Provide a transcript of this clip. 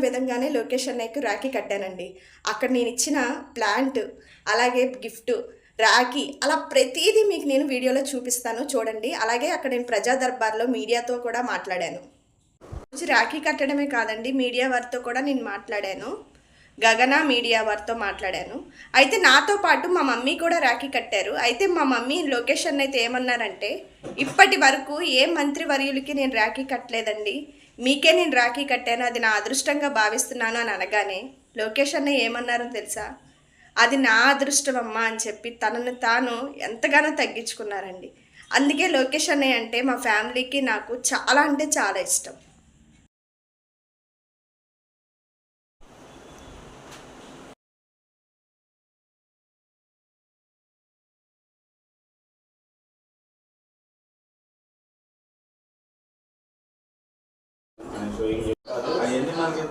విధంగానే లోకేష్ అన్నయ్యకి రాఖీ కట్టానండి. అక్కడ నేనిచ్చిన ప్లాంట్, అలాగే గిఫ్టు, రాఖీ అలా ప్రతీదీ మీకు నేను వీడియోలో చూపిస్తాను చూడండి. అలాగే అక్కడ నేను ప్రజా దర్బార్‌లో మీడియాతో కూడా మాట్లాడాను. రోజు రాఖీ కట్టడమే కాదండి, మీడియా వారితో కూడా నేను మాట్లాడాను. గగన మీడియా వారితో మాట్లాడాను. అయితే నాతో పాటు మా మమ్మీ కూడా రాఖీ కట్టారు. అయితే మా మమ్మీ లోకేష్ అన్నయ్యతో ఏమన్నారంటే, ఇప్పటి వరకు ఏ మంత్రి వర్యులకి నేను రాఖీ కట్టలేదండి. మీకే నేను రాఖీ కట్టాను. అది నా అదృష్టంగా భావిస్తున్నాను అని అనగానే లోకేష్ అన్నయ్య ఏమన్నారో తెలుసా? అది నా అదృష్టం అమ్మా అని చెప్పి తనను తాను ఎంతగానో తగ్గించుకున్నారండి. అందుకే లోకేష్ అన్నయ్య అంటే మా ఫ్యామిలీకి నాకు చాలా అంటే చాలా ఇష్టం. అవన్నీ మనకి